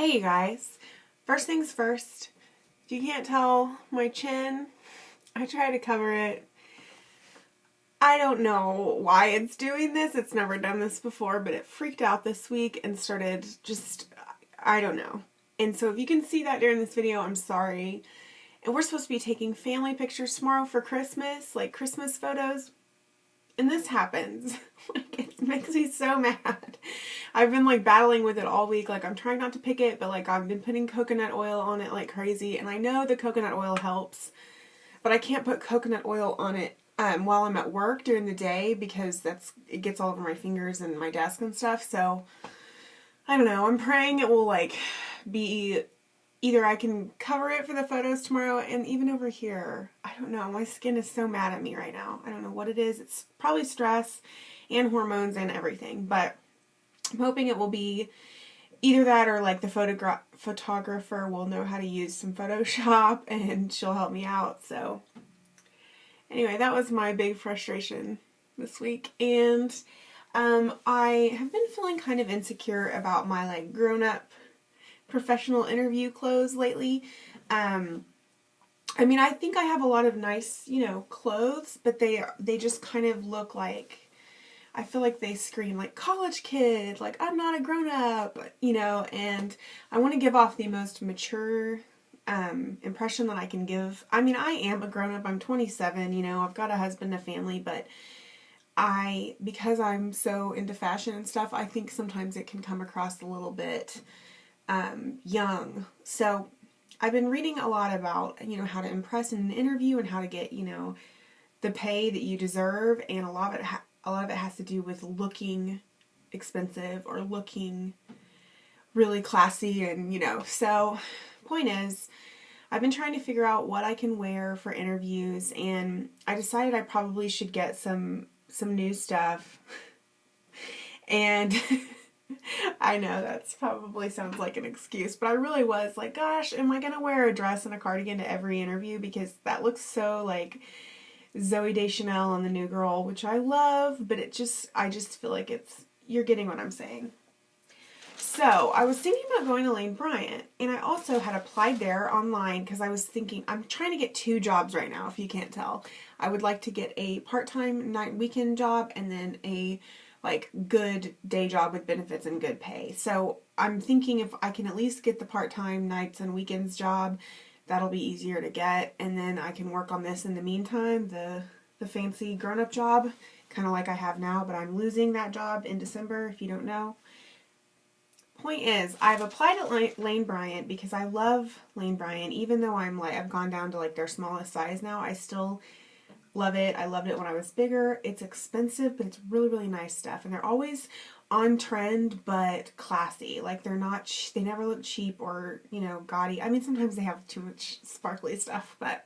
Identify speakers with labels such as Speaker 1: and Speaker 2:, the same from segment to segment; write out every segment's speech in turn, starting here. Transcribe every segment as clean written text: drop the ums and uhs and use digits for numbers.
Speaker 1: Hey you guys, first things first, if you can't tell my chin, I try to cover it. I don't know why it's doing this, it's never done this before, but it freaked out this week and started I don't know. And so if you can see that during this video, I'm sorry. And we're supposed to be taking family pictures tomorrow for Christmas, like Christmas photos. And this happens. It makes me so mad. I've been battling with it all week. I'm trying not to pick it, but I've been putting coconut oil on it like crazy. And I know the coconut oil helps, but I can't put coconut oil on it while I'm at work during the day because it gets all over my fingers and my desk and stuff. So I don't know. I'm praying it will be either I can cover it for the photos tomorrow, and even over here, I don't know, my skin is so mad at me right now. I don't know what it is. It's probably stress and hormones and everything, but I'm hoping it will be either that or the photographer will know how to use some Photoshop and she'll help me out. So anyway, that was my big frustration this week, and I have been feeling kind of insecure about my grown-up professional interview clothes lately. I mean, I think I have a lot of nice, clothes, but they just kind of look I feel like they scream college kid, I'm not a grown-up, and I want to give off the most mature impression that I can give. I mean, I am a grown-up. I'm 27, I've got a husband, a family, but because I'm so into fashion and stuff, I think sometimes it can come across a little bit young. So I've been reading a lot about, how to impress in an interview and how to get, the pay that you deserve. And a lot of it has to do with looking expensive or looking really classy. And, so point is, I've been trying to figure out what I can wear for interviews, and I decided I probably should get some new stuff. And I know that's probably sounds like an excuse, but I really was gosh, am I going to wear a dress and a cardigan to every interview? Because that looks so Zooey Deschanel and the New Girl, which I love, but I just feel like you're getting what I'm saying. So I was thinking about going to Lane Bryant, and I also had applied there online because I was thinking, I'm trying to get 2 jobs right now, if you can't tell. I would like to get a part-time night weekend job and then a good day job with benefits and good pay. So I'm thinking if I can at least get the part-time nights and weekends job, that'll be easier to get, and then I can work on this in the meantime, the fancy grown-up job, kind of like I have now, but I'm losing that job in December, if you don't know. Point is, I've applied at Lane Bryant because I love Lane Bryant, even though I've gone down to their smallest size now. I still love it. I loved it when I was bigger. It's expensive, but it's really, really nice stuff. And they're always on trend, but classy. They never look cheap or, gaudy. I mean, sometimes they have too much sparkly stuff, but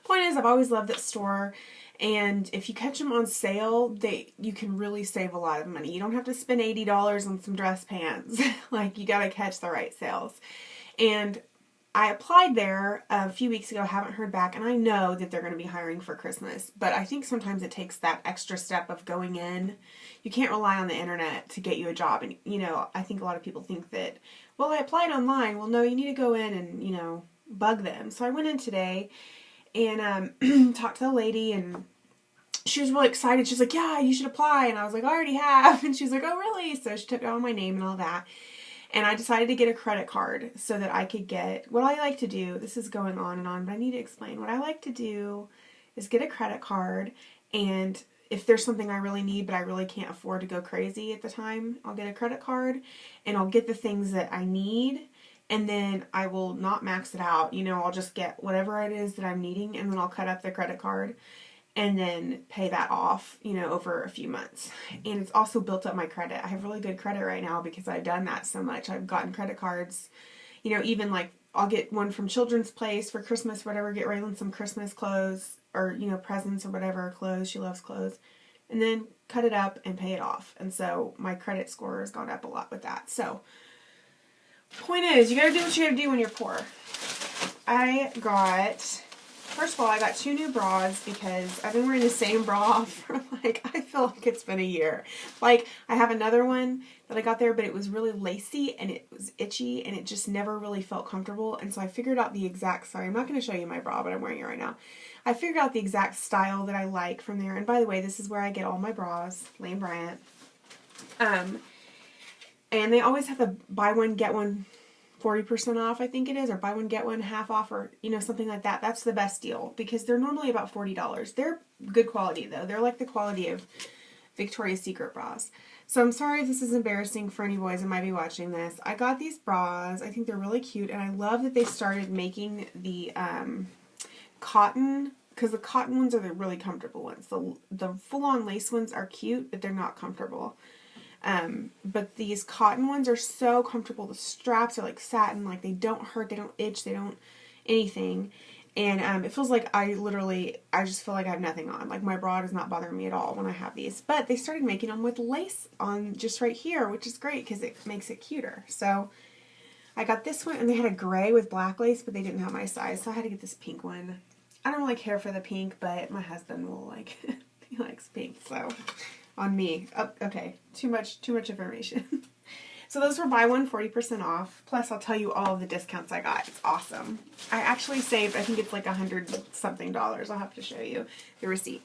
Speaker 1: point is, I've always loved that store. And if you catch them on sale, you can really save a lot of money. You don't have to spend $80 on some dress pants. You gotta catch the right sales. And I applied there a few weeks ago, haven't heard back, and I know that they're going to be hiring for Christmas, but I think sometimes it takes that extra step of going in. You can't rely on the internet to get you a job, and, I think a lot of people think that, well, I applied online. Well, no, you need to go in and, bug them. So I went in today and talked to the lady, and she was really excited. She's like, yeah, you should apply, and I was like, I already have, and she's like, oh, really? So she took down my name and all that. And I decided to get a credit card so that I could get, what I like to do, this is going on and on, but I need to explain. What I like to do is get a credit card, and if there's something I really need but I really can't afford to go crazy at the time, I'll get a credit card, and I'll get the things that I need, and then I will not max it out. I'll just get whatever it is that I'm needing, and then I'll cut up the credit card and then pay that off, over a few months. And it's also built up my credit. I have really good credit right now because I've done that so much. I've gotten credit cards, even I'll get one from Children's Place for Christmas, whatever, get Raylan some Christmas clothes or, presents or whatever, clothes, she loves clothes, and then cut it up and pay it off. And so my credit score has gone up a lot with that. So, point is, you gotta do what you gotta do when you're poor. I got First of all, I got 2 new bras because I've been wearing the same bra for like, I feel like it's been a year. Like, I have another one that I got there, but it was really lacy and it was itchy and it just never really felt comfortable. And so I figured out the exact, sorry, I'm not going to show you my bra, but I'm wearing it right now. I figured out the exact style that I like from there. And by the way, this is where I get all my bras, Lane Bryant. And they always have the buy one, get one 40% off, I think it is, or buy one, get one half off, or, you know, something like that. That's the best deal because they're normally about $40. They're good quality, though. They're like the quality of Victoria's Secret bras. So I'm sorry if this is embarrassing for any boys that might be watching this. I got these bras. I think they're really cute, and I love that they started making the cotton, because the cotton ones are the really comfortable ones. The full-on lace ones are cute, but they're not comfortable. But these cotton ones are so comfortable. The straps are like satin, like they don't hurt, they don't itch, they don't anything. And it feels like I just feel like I have nothing on. Like my bra does not bother me at all when I have these. But they started making them with lace on just right here, which is great because it makes it cuter. So I got this one, and they had a gray with black lace, but they didn't have my size, so I had to get this pink one. I don't really care for the pink, but my husband will like, he likes pink, so on me. Oh, okay, too much information. So those were buy one, 40% off. Plus, I'll tell you all of the discounts I got. It's awesome. I actually saved, I think it's like $100-something. I'll have to show you the receipt.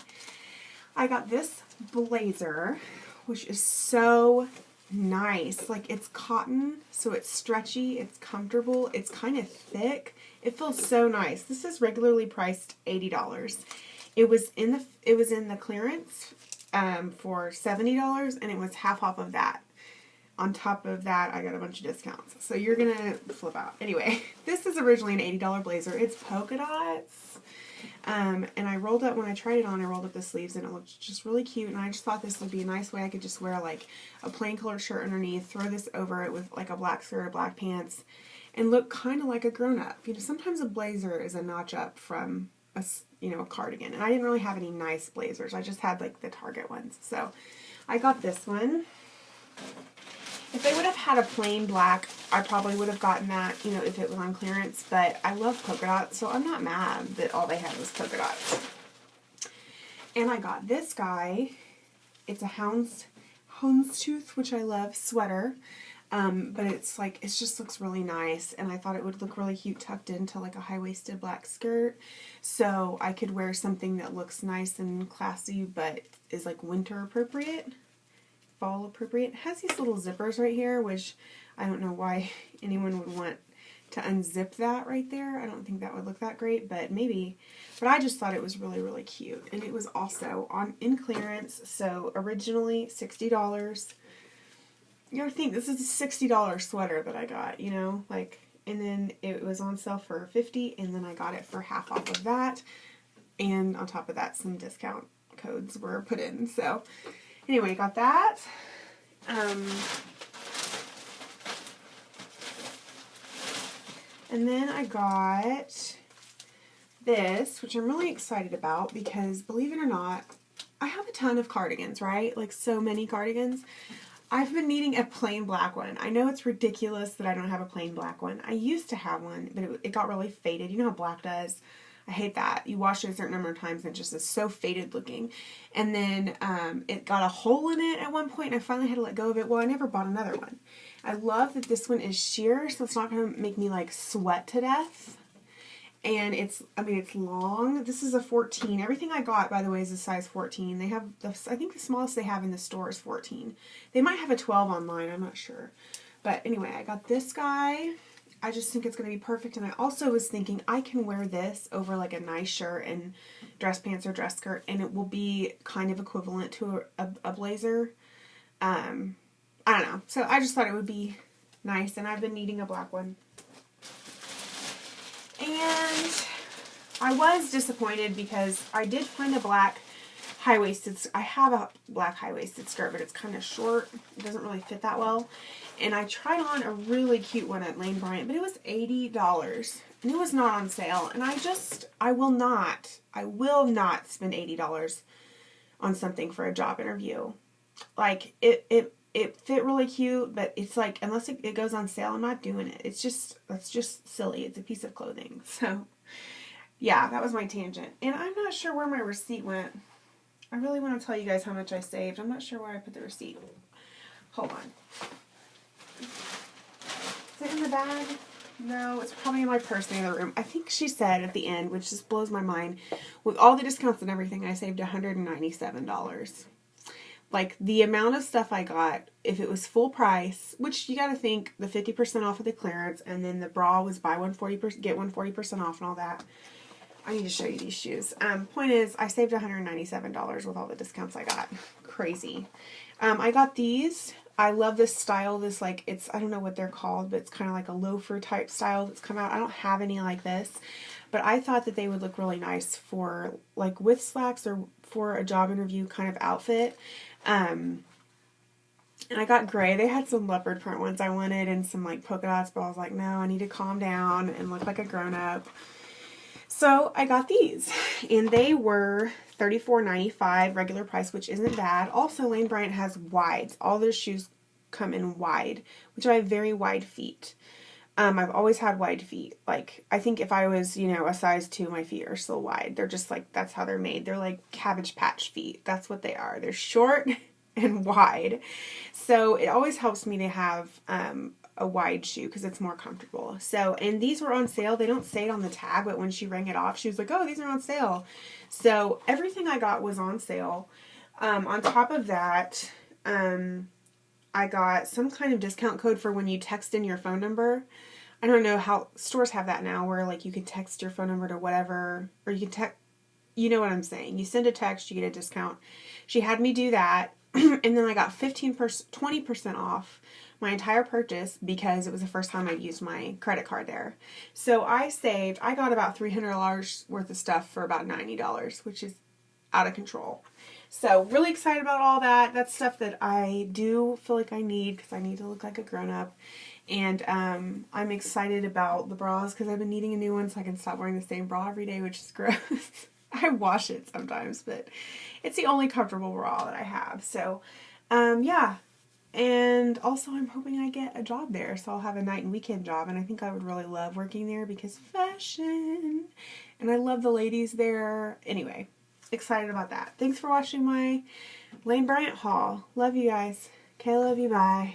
Speaker 1: I got this blazer, which is so nice. Like, it's cotton, so it's stretchy, it's comfortable, it's kind of thick. It feels so nice. This is regularly priced $80. It was in the clearance for $70, and it was half off of that. On top of that, I got a bunch of discounts. So you're going to flip out. Anyway, this is originally an $80 blazer. It's polka dots. And I rolled up, when I tried it on, I rolled up the sleeves, and it looked just really cute. And I just thought this would be a nice way I could just wear like a plain colored shirt underneath, throw this over it with like a black skirt or black pants, and look kind of like a grown-up. You know, sometimes a blazer is a notch up from a cardigan. And I didn't really have any nice blazers. I just had like the Target ones. So I got this one. If they would have had a plain black, I probably would have gotten that, you know, if it was on clearance. But I love polka dots, so I'm not mad that all they had was polka dots. And I got this guy. It's a houndstooth, which I love, sweater. But it's like, it just looks really nice. And I thought it would look really cute tucked into like a high-waisted black skirt. So I could wear something that looks nice and classy, but is like winter appropriate. Fall appropriate. It has these little zippers right here, which I don't know why anyone would want to unzip that right there. I don't think that would look that great, but maybe. But I just thought it was really, really cute. And it was also in clearance, so originally $60. You gotta think, this is a $60 sweater that I got, you know, like, and then it was on sale for $50, and then I got it for half off of that, and on top of that, some discount codes were put in, so anyway, got that. And then I got this, which I'm really excited about because, believe it or not, I have a ton of cardigans, right? Like, so many cardigans. I've been needing a plain black one. I know it's ridiculous that I don't have a plain black one. I used to have one, but it got really faded. You know how black does? I hate that. You wash it a certain number of times and it just is so faded looking. And then it got a hole in it at one point, and I finally had to let go of it. Well, I never bought another one. I love that this one is sheer, so it's not going to make me like sweat to death. And it's long. This is a 14. Everything I got, by the way, is a size 14. They have, I think the smallest they have in the store is 14. They might have a 12 online, I'm not sure. But anyway, I got this guy. I just think it's going to be perfect. And I also was thinking I can wear this over like a nice shirt and dress pants or dress skirt, and it will be kind of equivalent to a blazer. I don't know. So I just thought it would be nice, and I've been needing a black one. And I was disappointed because I did find a black high-waisted, I have a black high-waisted skirt, but it's kind of short. It doesn't really fit that well. And I tried on a really cute one at Lane Bryant, but it was $80. And it was not on sale. And I will not spend $80 on something for a job interview. Like, it fit really cute, but it's like, unless it goes on sale, I'm not doing it. That's just silly. It's a piece of clothing. So yeah, that was my tangent. And I'm not sure where my receipt went. I really want to tell you guys how much I saved. I'm not sure where I put the receipt. Hold on. Is it in the bag? No, it's probably in my purse in the other room. I think she said at the end, which just blows my mind, with all the discounts and everything, I saved $197. Like, the amount of stuff I got, if it was full price, which you got to think the 50% off of the clearance, and then the bra was buy one 40%, get one 40% off and all that. I need to show you these shoes. Point is, I saved $197 with all the discounts I got. Crazy. I got these. I love this style. This, like, it's, I don't know what they're called, but it's kind of like a loafer type style that's come out. I don't have any like this, but I thought that they would look really nice for, like, with slacks or for a job interview kind of outfit. And I got gray. They had some leopard print ones I wanted and some, like, polka dots, but I was like, no, I need to calm down and look like a grown-up. So I got these, and they were $34.95 regular price, which isn't bad. Also, Lane Bryant has wides. All their shoes come in wide, which I have very wide feet. I've always had wide feet. Like, I think if I was, you know, a size 2, my feet are still wide. They're just like, that's how they're made. They're like Cabbage Patch feet. That's what they are. They're short and wide. So it always helps me to have a wide shoe because it's more comfortable. So, and these were on sale. They don't say it on the tag, but when she rang it off, she was like, oh, these are on sale. So everything I got was on sale. On top of that, I got some kind of discount code for when you text in your phone number. I don't know how stores have that now where, like, you can text your phone number to whatever, or you can text, you know what I'm saying. You send a text, you get a discount. She had me do that. And then I got 20% off my entire purchase because it was the first time I'd used my credit card there. So I got about $300 worth of stuff for about $90, which is out of control. So really excited about all that. That's stuff that I do feel like I need because I need to look like a grown-up. And I'm excited about the bras because I've been needing a new one so I can stop wearing the same bra every day, which is gross. I wash it sometimes, but it's the only comfortable bra that I have. So, yeah. And also I'm hoping I get a job there, so I'll have a night and weekend job, and I think I would really love working there because fashion, and I love the ladies there. Anyway, excited about that. Thanks for watching my Lane Bryant haul. Love you guys. Okay, love you. Bye.